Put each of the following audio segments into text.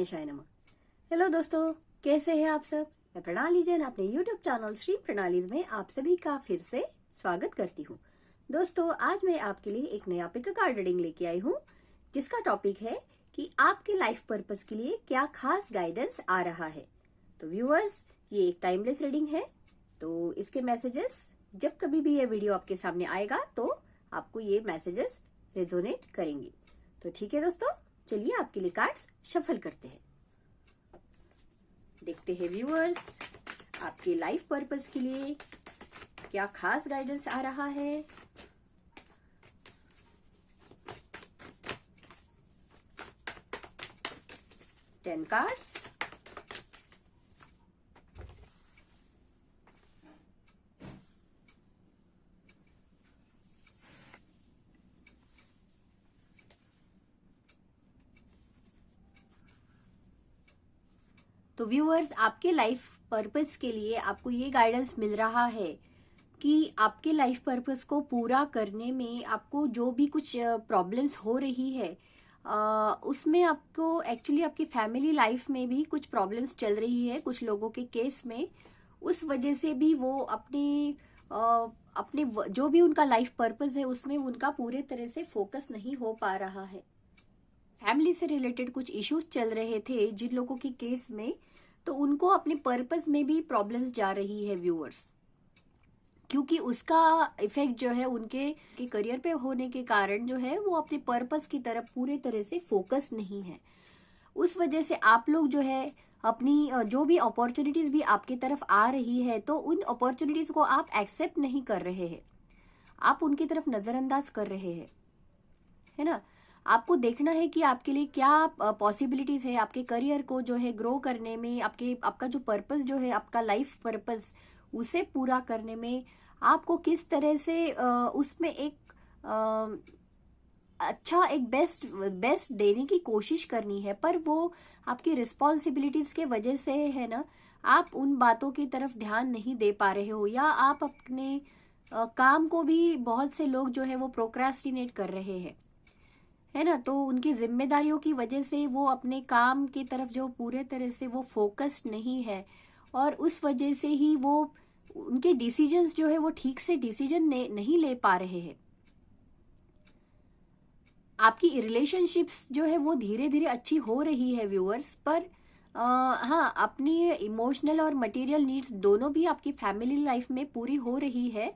गणेशाय नमः। हेलो दोस्तों, कैसे हैं आप सब। मैं प्रणाली जैन अपने यूट्यूब चैनल श्री प्रणालीज में आप सभी का फिर से स्वागत करती हूँ। दोस्तों, आज मैं आपके लिए एक नया पिक कार्ड रीडिंग लेके आई हूँ, जिसका टॉपिक है कि आपके लाइफ पर्पस के लिए क्या खास गाइडेंस आ रहा है। तो व्यूअर्स, ये एक टाइमलेस रीडिंग है, तो इसके मैसेजेस जब कभी भी ये वीडियो आपके सामने आएगा तो आपको ये मैसेजेस रेजोनेट करेंगे। तो ठीक है दोस्तों, चलिए आपके लिए कार्ड्स शफल करते हैं। देखते हैं व्यूअर्स, आपके लाइफ पर्पस के लिए क्या खास गाइडेंस आ रहा है। टेन कार्ड्स, तो व्यूअर्स, आपके लाइफ पर्पस के लिए आपको ये गाइडेंस मिल रहा है कि आपके लाइफ पर्पस को पूरा करने में आपको जो भी कुछ प्रॉब्लम्स हो रही है, उसमें आपको एक्चुअली आपकी फैमिली लाइफ में भी कुछ प्रॉब्लम्स चल रही है कुछ लोगों के केस में। उस वजह से भी वो अपने जो भी उनका लाइफ पर्पस है उसमें उनका पूरे तरह से फोकस नहीं हो पा रहा है। फैमिली से रिलेटेड कुछ इश्यूज चल रहे थे जिन लोगों के केस में, तो उनको अपने पर्पस में भी प्रॉब्लम्स जा रही है व्यूअर्स, क्योंकि उसका इफेक्ट जो है उनके करियर पे होने के कारण जो है वो अपने पर्पस की तरफ पूरे तरह से फोकस नहीं है। उस वजह से आप लोग जो है अपनी जो भी अपॉर्चुनिटीज भी आपकी तरफ आ रही है, तो उन अपॉर्चुनिटीज को आप एक्सेप्ट नहीं कर रहे हैं, आप उनकी तरफ नजरअंदाज कर रहे हैं, है ना। आपको देखना है कि आपके लिए क्या पॉसिबिलिटीज है आपके करियर को जो है ग्रो करने में, आपका जो पर्पस जो है आपका लाइफ पर्पस उसे पूरा करने में आपको किस तरह से उसमें एक अच्छा एक बेस्ट देने की कोशिश करनी है। पर वो आपकी रिस्पॉन्सिबिलिटीज के वजह से है ना, आप उन बातों की तरफ ध्यान नहीं दे पा रहे हो, या आप अपने काम को भी बहुत से लोग जो है वो प्रोक्रेस्टिनेट कर रहे हैं, है ना। तो उनकी जिम्मेदारियों की वजह से वो अपने काम की तरफ जो पूरे तरह से वो फोकस्ड नहीं है, और उस वजह से ही वो उनके डिसीजंस जो है वो ठीक से डिसीजन नहीं ले पा रहे हैं। आपकी रिलेशनशिप्स जो है वो धीरे धीरे अच्छी हो रही है व्यूअर्स, पर हाँ, अपनी इमोशनल और मटेरियल नीड्स दोनों भी आपकी फैमिली लाइफ में पूरी हो रही है।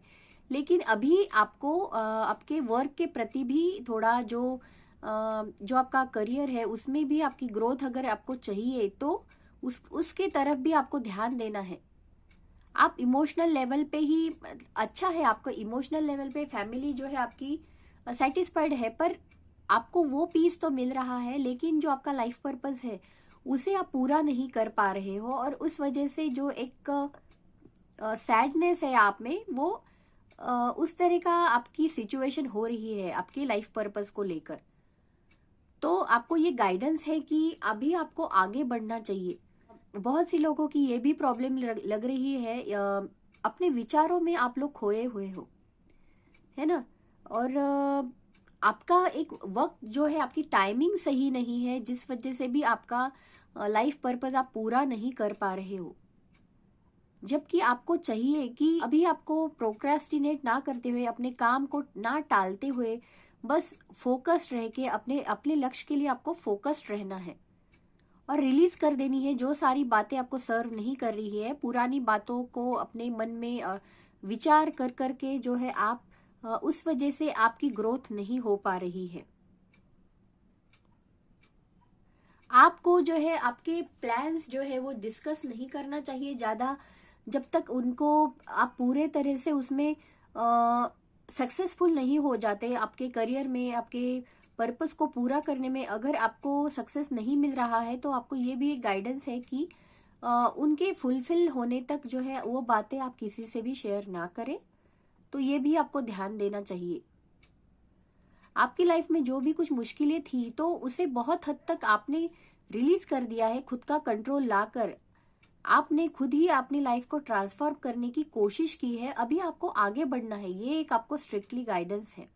लेकिन अभी आपको आपके वर्क के प्रति भी थोड़ा जो आपका करियर है उसमें भी आपकी ग्रोथ अगर आपको चाहिए तो उसके तरफ भी आपको ध्यान देना है। आप इमोशनल लेवल पे ही अच्छा है, आपको इमोशनल लेवल पे फैमिली जो है आपकी सेटिस्फाइड है, पर आपको वो पीस तो मिल रहा है, लेकिन जो आपका लाइफ पर्पस है उसे आप पूरा नहीं कर पा रहे हो, और उस वजह से जो एक सैडनेस है आप में, वो उस तरह का आपकी सिचुएशन हो रही है आपकी लाइफ पर्पस को लेकर। तो आपको ये गाइडेंस है कि अभी आपको आगे बढ़ना चाहिए। बहुत सी लोगों की ये भी प्रॉब्लम लग रही है, अपने विचारों में आप लोग खोए हुए हो, है ना। और आपका एक वक्त जो है आपकी टाइमिंग सही नहीं है, जिस वजह से भी आपका लाइफ पर्पस आप पूरा नहीं कर पा रहे हो। जबकि आपको चाहिए कि अभी आपको प्रोक्रेस्टिनेट ना करते हुए, अपने काम को ना टालते हुए, बस फोकस्ड रह के अपने अपने लक्ष्य के लिए आपको फोकस्ड रहना है और रिलीज कर देनी है जो सारी बातें आपको सर्व नहीं कर रही है। पुरानी बातों को अपने मन में विचार कर करके जो है आप उस वजह से आपकी ग्रोथ नहीं हो पा रही है। आपको जो है आपके प्लान्स जो है वो डिस्कस नहीं करना चाहिए ज्यादा, जब तक उनको आप पूरे तरह से उसमें सक्सेसफुल नहीं हो जाते। आपके करियर में आपके पर्पस को पूरा करने में अगर आपको सक्सेस नहीं मिल रहा है, तो आपको ये भी एक गाइडेंस है कि उनके फुलफिल होने तक जो है वो बातें आप किसी से भी शेयर ना करें। तो ये भी आपको ध्यान देना चाहिए। आपकी लाइफ में जो भी कुछ मुश्किलें थी, तो उसे बहुत हद तक आपने रिलीज कर दिया है। खुद का कंट्रोल लाकर आपने खुद ही अपनी लाइफ को ट्रांसफॉर्म करने की कोशिश की है। अभी आपको आगे बढ़ना है, ये एक आपको स्ट्रिक्टली गाइडेंस है।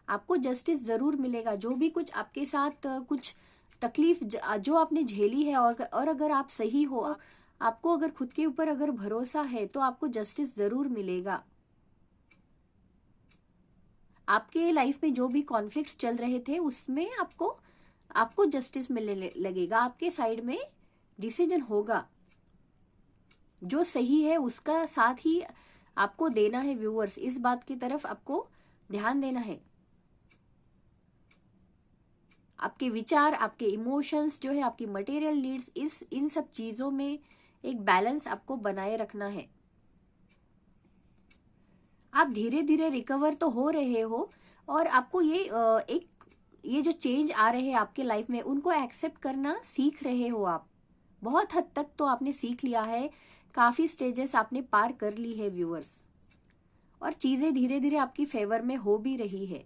आपको जस्टिस जरूर मिलेगा। जो भी कुछ आपके साथ कुछ तकलीफ जो आपने झेली है, और अगर आप सही हो, आपको अगर खुद के ऊपर अगर भरोसा है, तो आपको जस्टिस जरूर मिलेगा। आपके लाइफ में जो भी कॉन्फ्लिक्ट्स चल रहे थे, उसमें आपको जस्टिस मिलने लगेगा। आपके साइड में डिसीजन होगा, जो सही है उसका साथ ही आपको देना है व्यूअर्स। इस बात की तरफ आपको ध्यान देना है। आपके विचार, आपके इमोशंस जो है, आपकी मटेरियल नीड्स, इन सब चीजों में एक बैलेंस आपको बनाए रखना है। आप धीरे धीरे रिकवर तो हो रहे हो, और आपको ये जो चेंज आ रहे हैं आपके लाइफ में, उनको एक्सेप्ट करना सीख रहे हो आप। बहुत हद तक तो आपने सीख लिया है, काफी स्टेजेस आपने पार कर ली है व्यूअर्स, और चीजें धीरे धीरे आपकी फेवर में हो भी रही है।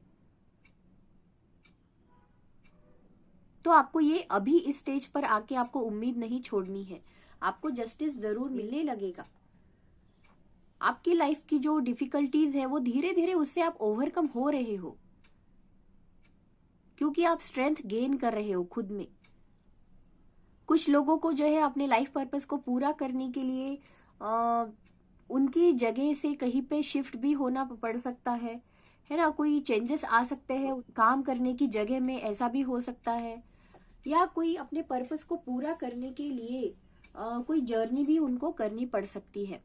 तो आपको ये अभी इस स्टेज पर आके आपको उम्मीद नहीं छोड़नी है, आपको जस्टिस जरूर मिलने लगेगा। आपकी लाइफ की जो डिफिकल्टीज है, वो धीरे धीरे उससे आप ओवरकम हो रहे हो, क्योंकि आप स्ट्रेंथ गेन कर रहे हो खुद में। कुछ लोगों को जो है अपने लाइफ पर्पस को पूरा करने के लिए उनकी जगह से कहीं पे शिफ्ट भी होना पड़ सकता है ना। कोई चेंजेस आ सकते हैं काम करने की जगह में, ऐसा भी हो सकता है। या कोई अपने पर्पस को पूरा करने के लिए कोई जर्नी भी उनको करनी पड़ सकती है।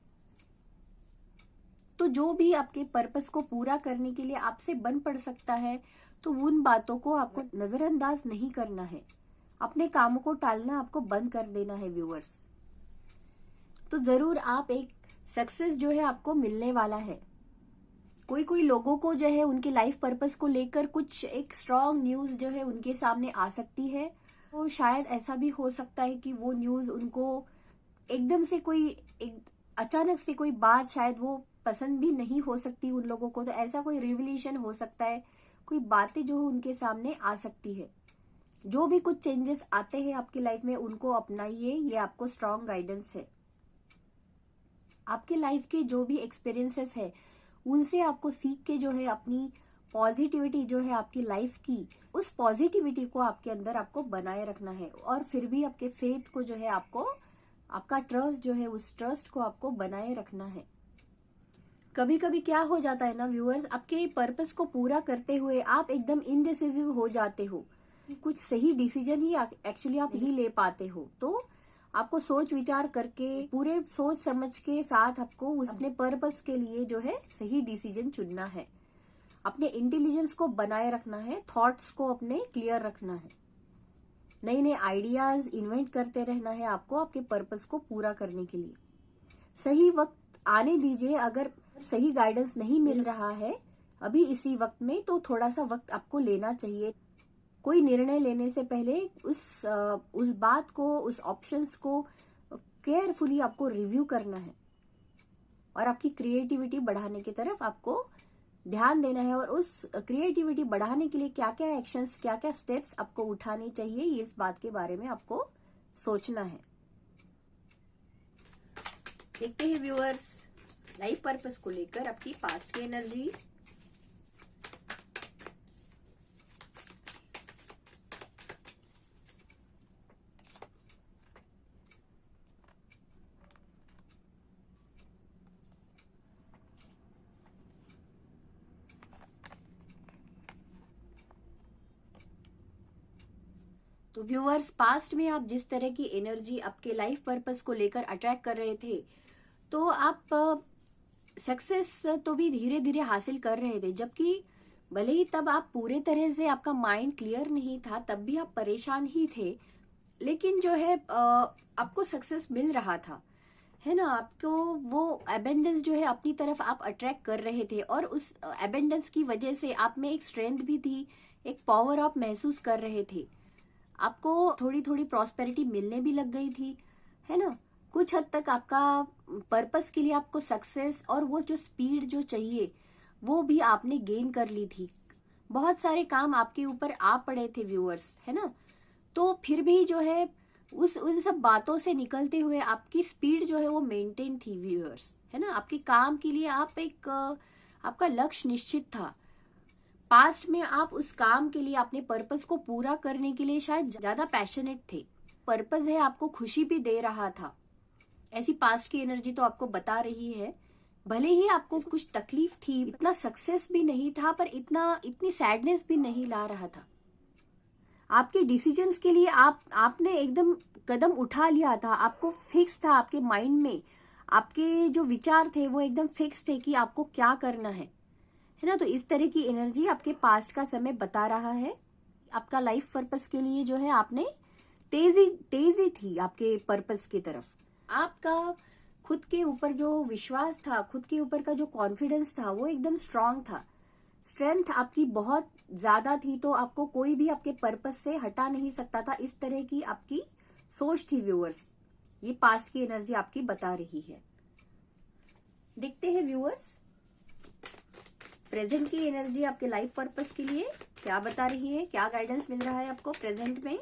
तो जो भी आपके पर्पस को पूरा करने के लिए आपसे बन पड़ सकता है, तो उन बातों को आपको नजरअंदाज नहीं करना है। अपने कामों को टालना आपको बंद कर देना है व्यूअर्स। तो जरूर आप एक सक्सेस जो है आपको मिलने वाला है। कोई लोगों को जो है उनके लाइफ पर्पस को लेकर कुछ एक स्ट्रॉन्ग न्यूज जो है उनके सामने आ सकती है। तो शायद ऐसा भी हो सकता है कि वो न्यूज उनको एकदम से अचानक से कोई बात शायद वो पसंद भी नहीं हो सकती उन लोगों को। तो ऐसा कोई रिवलेशन हो सकता है, कोई बातें जो उनके सामने आ सकती है। जो भी कुछ चेंजेस आते हैं आपकी लाइफ में, उनको अपनाइए, ये आपको स्ट्रॉन्ग गाइडेंस है। आपके लाइफ के जो भी एक्सपीरियंसेस है, उनसे आपको सीख के जो है अपनी पॉजिटिविटी जो है आपकी लाइफ की, उस पॉजिटिविटी को आपके अंदर आपको बनाए रखना है। और फिर भी आपके फेथ को जो है आपका ट्रस्ट जो है, उस ट्रस्ट को आपको बनाए रखना है। कभी कभी क्या हो जाता है ना व्यूअर्स, आपके पर्पस को पूरा करते हुए आप एकदम इनडिसिसिव हो जाते हो। कुछ सही डिसीजन ही एक्चुअली आप ही ले पाते हो। तो आपको सोच विचार करके, पूरे सोच समझ के साथ आपको अपने पर्पस के लिए जो है सही डिसीजन चुनना है। अपने इंटेलिजेंस को बनाए रखना है, थॉट्स को अपने क्लियर रखना है, नए नए आइडियाज इन्वेंट करते रहना है आपको आपके पर्पस को पूरा करने के लिए। सही वक्त आने दीजिए। अगर सही गाइडेंस नहीं मिल रहा है अभी इसी वक्त में, तो थोड़ा सा वक्त आपको लेना चाहिए। कोई निर्णय लेने से पहले उस बात को, उस ऑप्शंस को केयरफुली आपको रिव्यू करना है, और आपकी क्रिएटिविटी बढ़ाने की तरफ आपको ध्यान देना है। और उस क्रिएटिविटी बढ़ाने के लिए क्या क्या एक्शंस, क्या क्या स्टेप्स आपको उठाने चाहिए, इस बात के बारे में आपको सोचना है। देखते हैं व्यूअर्स, लाइफ पर्पस को लेकर आपकी पास्ट की एनर्जी। तो व्यूअर्स, पास्ट में आप जिस तरह की एनर्जी आपके लाइफ पर्पस को लेकर अट्रैक्ट कर रहे थे, तो आप सक्सेस तो भी धीरे धीरे हासिल कर रहे थे। जबकि भले ही तब आप पूरे तरह से, आपका माइंड क्लियर नहीं था, तब भी आप परेशान ही थे, लेकिन जो है आपको सक्सेस मिल रहा था, है ना। आपको वो एबेंडेंस जो है अपनी तरफ आप अट्रैक्ट कर रहे थे, और उस एबेंडेंस की वजह से आप में एक स्ट्रेंथ भी थी, एक पावर आप महसूस कर रहे थे। आपको थोड़ी थोड़ी प्रॉस्पेरिटी मिलने भी लग गई थी, है ना। कुछ हद तक आपका पर्पस के लिए आपको सक्सेस और वो जो स्पीड जो चाहिए, वो भी आपने गेन कर ली थी। बहुत सारे काम आपके ऊपर आ पड़े थे व्यूअर्स, है ना। तो फिर भी जो है उन सब बातों से निकलते हुए आपकी स्पीड जो है वो मेंटेन थी व्यूअर्स, है ना। आपके काम के लिए आपका लक्ष्य निश्चित था। पास्ट में आप उस काम के लिए, अपने पर्पस को पूरा करने के लिए शायद ज्यादा पैशनेट थे। पर्पस है आपको खुशी भी दे रहा था, ऐसी पास्ट की एनर्जी तो आपको बता रही है। भले ही आपको कुछ तकलीफ थी, इतना सक्सेस भी नहीं था, पर इतनी सैडनेस भी नहीं ला रहा था। आपके डिसीजंस के लिए आपने एकदम कदम उठा लिया था, आपको फिक्स था आपके माइंड में, आपके जो विचार थे वो एकदम फिक्स थे कि आपको क्या करना है ना। तो इस तरह की एनर्जी आपके पास्ट का समय बता रहा है। आपका लाइफ पर्पस के लिए जो है आपने तेजी थी आपके पर्पस की तरफ। आपका खुद के ऊपर जो विश्वास था, खुद के ऊपर का जो कॉन्फिडेंस था वो एकदम स्ट्रांग था। स्ट्रेंथ आपकी बहुत ज्यादा थी, तो आपको कोई भी आपके पर्पस से हटा नहीं सकता था। इस तरह की आपकी सोच थी व्यूअर्स। ये पास्ट की एनर्जी आपकी बता रही है। देखते हैं व्यूअर्स प्रेजेंट की एनर्जी आपके लाइफ पर्पस के लिए क्या बता रही है, क्या गाइडेंस मिल रहा है आपको प्रेजेंट में।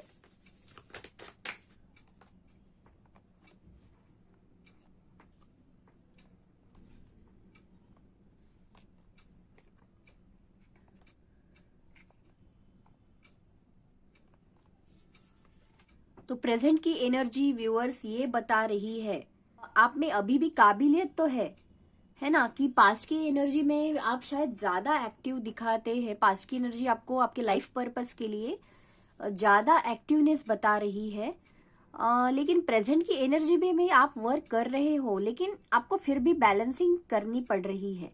तो प्रेजेंट की एनर्जी व्यूअर्स ये बता रही है, आप में अभी भी काबिलियत तो है ना। कि पास्ट की एनर्जी में आप शायद ज्यादा एक्टिव दिखाते हैं। पास्ट की एनर्जी आपको आपके लाइफ पर्पस के लिए ज्यादा एक्टिवनेस बता रही है। लेकिन प्रेजेंट की एनर्जी में आप वर्क कर रहे हो, लेकिन आपको फिर भी बैलेंसिंग करनी पड़ रही है।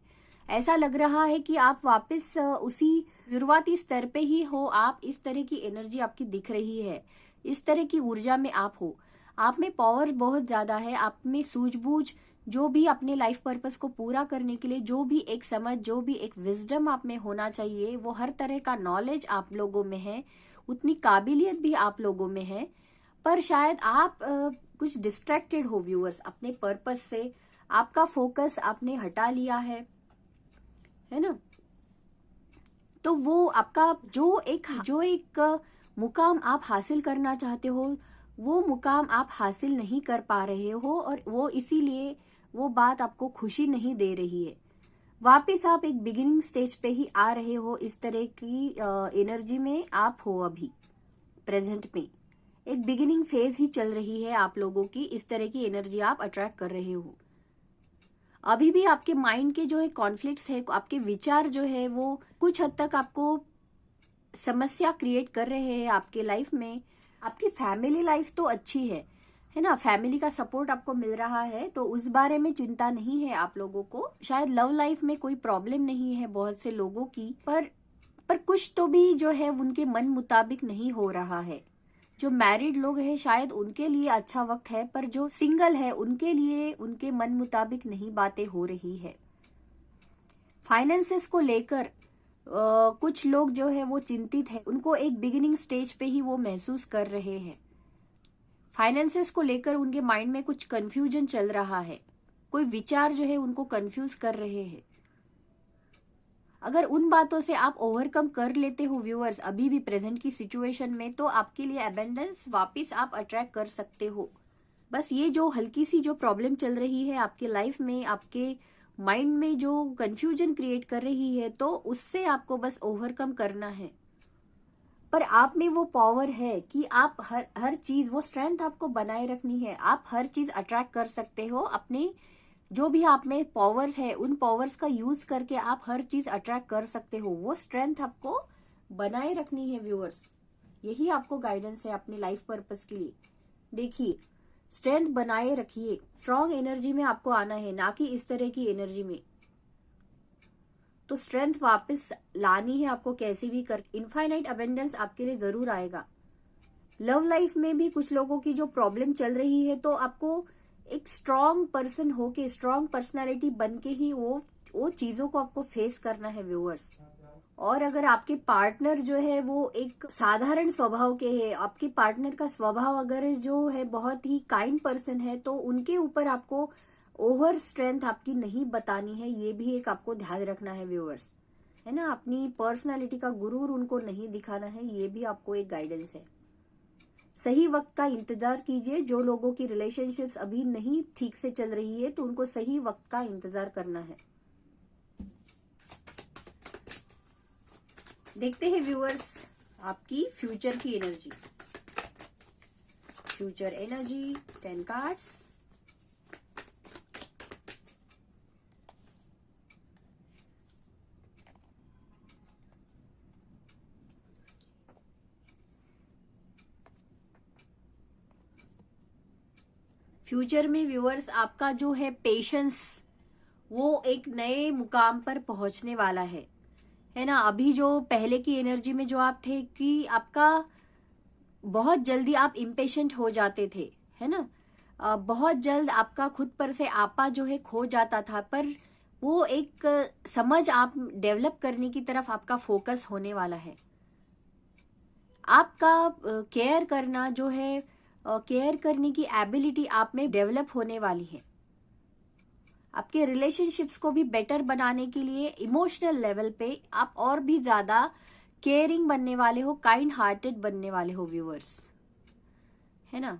ऐसा लग रहा है कि आप वापस उसी शुरुआती स्तर पे ही हो। आप इस तरह की एनर्जी आपकी दिख रही है, इस तरह की ऊर्जा में आप हो। आप में पावर बहुत ज्यादा है, आप में सूझबूझ, जो भी अपने लाइफ पर्पस को पूरा करने के लिए जो भी एक समझ, जो भी एक विजडम आप में होना चाहिए, वो हर तरह का नॉलेज आप लोगों में है, उतनी काबिलियत भी आप लोगों में है। पर शायद आप कुछ डिस्ट्रैक्टेड हो व्यूअर्स अपने पर्पस से। आपका फोकस आपने हटा लिया है ना। तो वो आपका जो एक मुकाम आप हासिल करना चाहते हो, वो मुकाम आप हासिल नहीं कर पा रहे हो, और वो इसीलिए वो बात आपको खुशी नहीं दे रही है। वापिस आप एक बिगिनिंग स्टेज पे ही आ रहे हो। इस तरह की एनर्जी में आप हो अभी प्रेजेंट में। एक बिगिनिंग फेज ही चल रही है आप लोगों की। इस तरह की एनर्जी आप अट्रैक्ट कर रहे हो। अभी भी आपके माइंड के जो है कॉन्फ्लिक्ट्स है, आपके विचार जो है वो कुछ हद तक आपको समस्या क्रिएट कर रहे हैं आपके लाइफ में। आपकी फैमिली लाइफ तो अच्छी है ना। फैमिली का सपोर्ट आपको मिल रहा है, तो उस बारे में चिंता नहीं है आप लोगों को। शायद लव लाइफ में कोई प्रॉब्लम नहीं है बहुत से लोगों की, पर कुछ तो भी जो है उनके मन मुताबिक नहीं हो रहा है। जो मैरिड लोग हैं शायद उनके लिए अच्छा वक्त है, पर जो सिंगल है उनके लिए उनके मन मुताबिक नहीं बातें हो रही है। फाइनेंसेस को लेकर कुछ लोग जो है वो चिंतित है, उनको एक बिगिनिंग स्टेज पे ही वो महसूस कर रहे हैं। फाइनेंसेस को लेकर उनके माइंड में कुछ कंफ्यूजन चल रहा है, कोई विचार जो है उनको कंफ्यूज कर रहे हैं। अगर उन बातों से आप ओवरकम कर लेते हो व्यूअर्स अभी भी प्रेजेंट की सिचुएशन में, तो आपके लिए अबेंडेंस वापस आप अट्रैक्ट कर सकते हो। बस ये जो हल्की सी जो प्रॉब्लम चल रही है आपके लाइफ में, आपके माइंड में जो कंफ्यूजन क्रिएट कर रही है, तो उससे आपको बस ओवरकम करना है। पर आप में वो पावर है कि आप हर चीज, वो स्ट्रेंथ आपको बनाए रखनी है। आप हर चीज अट्रैक्ट कर सकते हो। अपने जो भी आप में पावर है, उन पावर्स का यूज करके आप हर चीज अट्रैक्ट कर सकते हो। वो स्ट्रेंथ आपको बनाए रखनी है व्यूअर्स। यही आपको गाइडेंस है अपनी लाइफ पर्पस के लिए। देखिए, स्ट्रेंथ बनाए रखिए। स्ट्रॉन्ग एनर्जी में आपको आना है, ना कि इस तरह की एनर्जी में। तो स्ट्रेंथ वापस लानी है आपको कैसे भी कर। इनफाइनाइट अबेंडेंस आपके लिए जरूर आएगा। लव लाइफ में भी कुछ लोगों की जो प्रॉब्लम चल रही है, तो आपको एक स्ट्रॉन्ग पर्सन होके, स्ट्रॉन्ग पर्सनालिटी बन के ही वो चीजों को आपको फेस करना है व्यूअर्स। और अगर आपके पार्टनर जो है वो एक साधारण स्वभाव के है, आपके पार्टनर का स्वभाव अगर जो है बहुत ही काइंड पर्सन है, तो उनके ऊपर आपको ओवर स्ट्रेंथ आपकी नहीं बतानी है। ये भी एक आपको ध्यान रखना है व्यूअर्स, है ना। अपनी पर्सनालिटी का गुरूर उनको नहीं दिखाना है, ये भी आपको एक गाइडेंस है। सही वक्त का इंतजार कीजिए। जो लोगों की रिलेशनशिप्स अभी नहीं ठीक से चल रही है, तो उनको सही वक्त का इंतजार करना है। देखते हैं व्यूअर्स आपकी फ्यूचर की energy. Future energy 10 cards. Future में व्यूअर्स आपका जो है पेशेंस वो एक नए मुकाम पर पहुंचने वाला है ना। अभी जो पहले की एनर्जी में जो आप थे कि आपका बहुत जल्दी आप इम्पेशेंट हो जाते थे, है ना। बहुत जल्द आपका खुद पर से आपा जो है खो जाता था, पर वो एक समझ आप डेवलप करने की तरफ आपका फोकस होने वाला है। आपका केयर करना जो है, केयर करने की एबिलिटी आप में डेवलप होने वाली है। आपके रिलेशनशिप्स को भी बेटर बनाने के लिए इमोशनल लेवल पे आप और भी ज्यादा केयरिंग बनने वाले हो, काइंड हार्टेड बनने वाले हो व्यूअर्स, है ना।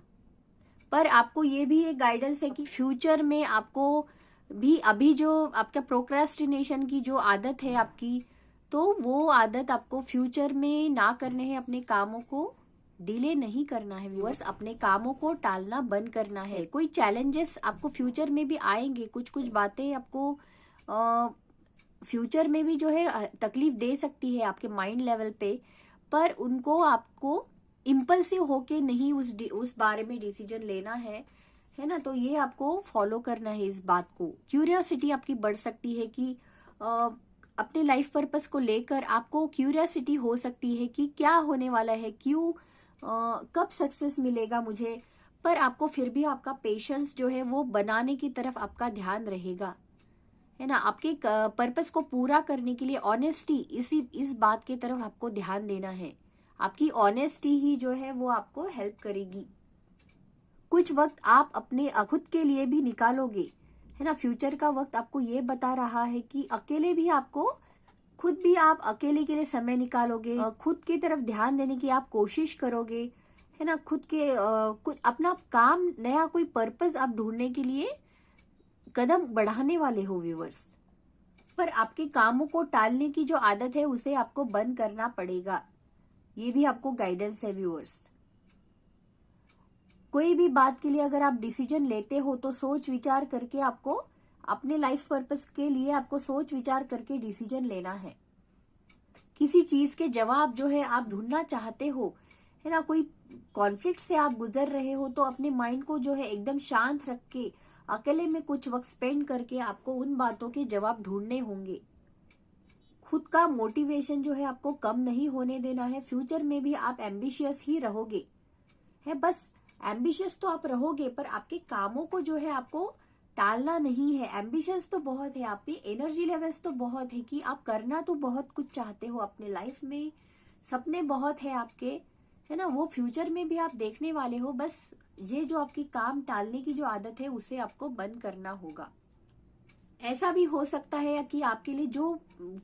पर आपको ये भी एक गाइडेंस है कि फ्यूचर में आपको भी अभी जो आपका प्रोक्रेस्टिनेशन की जो आदत है आपकी, तो वो आदत आपको फ्यूचर में ना करने हैं। अपने कामों को डिले नहीं करना है व्यूअर्स, अपने कामों को टालना बंद करना है। कोई चैलेंजेस आपको फ्यूचर में भी आएंगे, कुछ कुछ बातें आपको फ्यूचर में भी जो है तकलीफ दे सकती है आपके माइंड लेवल पे, पर उनको आपको इम्पल्सिव होके नहीं उस बारे में डिसीजन लेना है ना। तो ये आपको फॉलो करना है इस बात को। क्यूरियोसिटी आपकी बढ़ सकती है कि अपने लाइफ पर्पस को लेकर आपको क्यूरियोसिटी हो सकती है कि क्या होने वाला है, क्यों कब सक्सेस मिलेगा मुझे। पर आपको फिर भी आपका पेशेंस जो है वो बनाने की तरफ आपका ध्यान रहेगा, है ना। आपके पर्पस को पूरा करने के लिए ऑनेस्टी, इस बात की तरफ आपको ध्यान देना है। आपकी ऑनेस्टी ही जो है वो आपको हेल्प करेगी। कुछ वक्त आप अपने खुद के लिए भी निकालोगे, है ना। फ्यूचर का वक्त आपको ये बता रहा है कि अकेले भी आपको, खुद भी आप अकेले के लिए समय निकालोगे, खुद की तरफ ध्यान देने की आप कोशिश करोगे, है ना। खुद के कुछ अपना काम, नया कोई पर्पस आप ढूंढने के लिए कदम बढ़ाने वाले हो व्यूअर्स। पर आपके कामों को टालने की जो आदत है उसे आपको बंद करना पड़ेगा। ये भी आपको गाइडेंस है व्यूअर्स। कोई भी बात के लिए अगर आप डिसीजन लेते हो तो सोच विचार करके आपको, अपने लाइफ पर्पस के लिए आपको सोच विचार करके डिसीजन लेना है। किसी चीज के जवाब जो है आप ढूंढना चाहते हो, है ना। कोई कॉन्फ्लिक्ट से आप गुजर रहे हो तो अपने माइंड को जो है एकदम शांत रख के अकेले में कुछ वक्त स्पेंड करके आपको उन बातों के जवाब ढूंढने होंगे। खुद का मोटिवेशन जो है आपको कम नहीं होने देना है। फ्यूचर में भी आप एम्बिशियस ही रहोगे, है। बस एम्बिशियस तो आप रहोगे, पर आपके कामों को जो है आपको टालना नहीं है। एम्बिशंस तो बहुत है, आपकी एनर्जी लेवल्स तो बहुत है कि आप करना तो बहुत कुछ चाहते हो अपने लाइफ में, सपने बहुत है आपके, है ना। वो फ्यूचर में भी आप देखने वाले हो। बस ये जो आपकी काम टालने की जो आदत है उसे आपको बंद करना होगा। ऐसा भी हो सकता है कि आपके लिए जो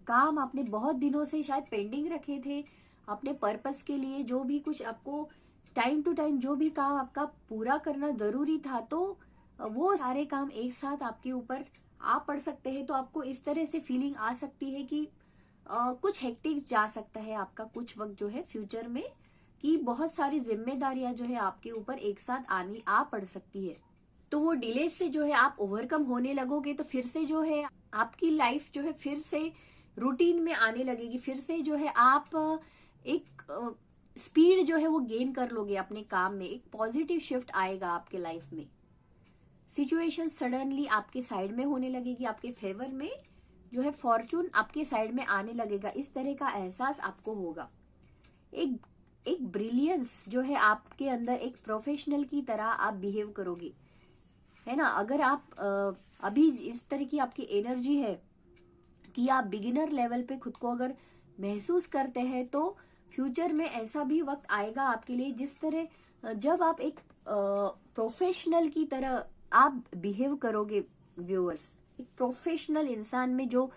काम आपने बहुत दिनों से शायद पेंडिंग रखे थे अपने पर्पस के लिए, जो भी कुछ आपको टाइम टू टाइम जो भी काम आपका पूरा करना जरूरी था, तो वो सारे काम एक साथ आपके ऊपर आ पड़ सकते हैं। तो आपको इस तरह से फीलिंग आ सकती है कि कुछ हेक्टिक जा सकता है आपका कुछ वक्त जो है फ्यूचर में, कि बहुत सारी जिम्मेदारियां जो है आपके ऊपर एक साथ आ पड़ सकती है। तो वो डिले से जो है आप ओवरकम होने लगोगे, तो फिर से जो है आपकी लाइफ जो है फिर से रूटीन में आने लगेगी। फिर से जो है आप एक स्पीड जो है वो गेन कर लोगे अपने काम में। एक पॉजिटिव शिफ्ट आएगा आपके लाइफ में। सिचुएशन सडनली आपके साइड में होने लगेगी, आपके फेवर में जो है फॉर्चून आपके साइड में आने लगेगा। इस तरह का एहसास आपको होगा। एक ब्रिलियंस जो है आपके अंदर, एक प्रोफेशनल की तरह आप बिहेव करोगे, है ना। अगर आप अभी इस तरह की आपकी एनर्जी है कि आप बिगिनर लेवल पे खुद को अगर महसूस करते हैं, तो फ्यूचर में ऐसा भी वक्त आएगा आपके लिए जिस तरह जब आप एक प्रोफेशनल की तरह आप बिहेव करोगे व्यूअर्स। एक प्रोफेशनल इंसान में जो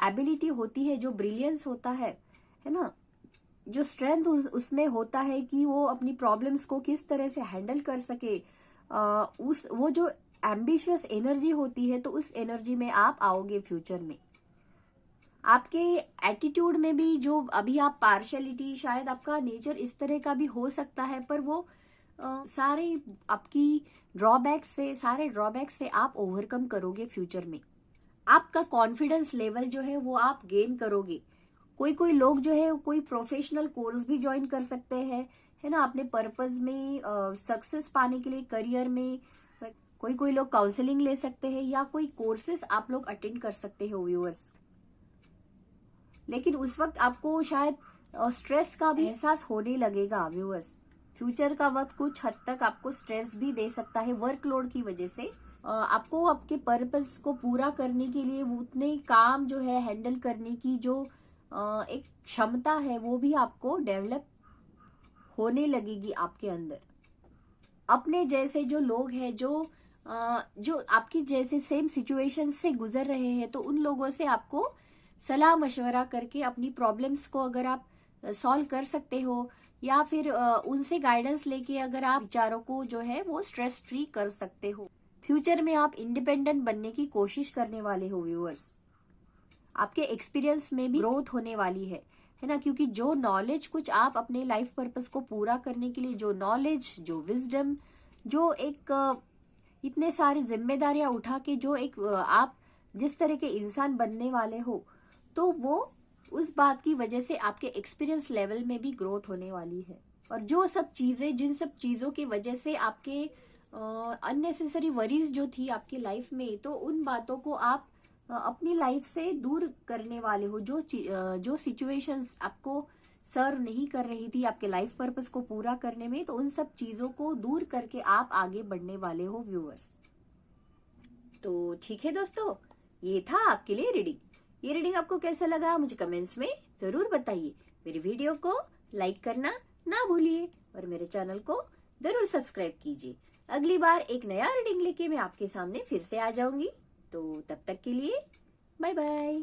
एबिलिटी होती है, जो ब्रिलियंस होता है ना, जो स्ट्रेंथ उसमें होता है कि वो अपनी प्रॉब्लम्स को किस तरह से हैंडल कर सके, वो जो एम्बिशियस एनर्जी होती है, तो उस एनर्जी में आप आओगे फ्यूचर में। आपके एटीट्यूड में भी जो अभी आप पार्शलिटी, शायद आपका नेचर इस तरह का भी हो सकता है, पर वो सारे आपकी सारे ड्रॉबैक्स से आप ओवरकम करोगे फ्यूचर में। आपका कॉन्फिडेंस लेवल जो है वो आप गेन करोगे। कोई कोई लोग जो है कोई प्रोफेशनल कोर्स भी ज्वाइन कर सकते हैं, है ना, अपने पर्पस में सक्सेस पाने के लिए करियर में। कोई कोई लोग काउंसलिंग ले सकते हैं या कोई कोर्सेस आप लोग अटेंड कर सकते हो व्यूअर्स। लेकिन उस वक्त आपको शायद स्ट्रेस का भी एहसास होने लगेगा व्यूअर्स। फ्यूचर का वक्त कुछ हद तक आपको स्ट्रेस भी दे सकता है वर्कलोड की वजह से। आपको आपके पर्पस को पूरा करने के लिए उतने काम जो है हैंडल करने की जो एक क्षमता है वो भी आपको डेवलप होने लगेगी आपके अंदर। अपने जैसे जो लोग हैं जो आपकी जैसे सेम सिचुएशन से गुजर रहे हैं, तो उन लोगों से आपको सलाह मशवरा करके अपनी प्रॉब्लम्स को अगर आप सॉल्व कर सकते हो, या फिर उनसे गाइडेंस लेके अगर आप विचारों को जो है वो स्ट्रेस फ्री कर सकते हो। फ्यूचर में आप इंडिपेंडेंट बनने की कोशिश करने वाले हो व्यूअर्स। आपके एक्सपीरियंस में भी ग्रोथ होने वाली है ना, क्योंकि जो नॉलेज कुछ आप अपने लाइफ पर्पस को पूरा करने के लिए जो नॉलेज, जो विजडम, जो एक इतने सारी जिम्मेदारियां उठा के जो एक आप जिस तरह के इंसान बनने वाले हो, तो वो उस बात की वजह से आपके एक्सपीरियंस लेवल में भी ग्रोथ होने वाली है। और जो सब चीजें, जिन सब चीजों की वजह से आपके अननेसेसरी वरीज जो थी आपकी लाइफ में, तो उन बातों को आप अपनी लाइफ से दूर करने वाले हो। जो सिचुएशंस आपको सर्व नहीं कर रही थी आपके लाइफ पर्पस को पूरा करने में, तो उन सब चीजों को दूर करके आप आगे बढ़ने वाले हो व्यूअर्स। तो ठीक है दोस्तों, ये था आपके लिए रीडिंग। ये रीडिंग आपको कैसा लगा मुझे कमेंट्स में जरूर बताइए। मेरी वीडियो को लाइक करना ना भूलिए और मेरे चैनल को जरूर सब्सक्राइब कीजिए। अगली बार एक नया रीडिंग लेके मैं आपके सामने फिर से आ जाऊंगी। तो तब तक के लिए बाय बाय।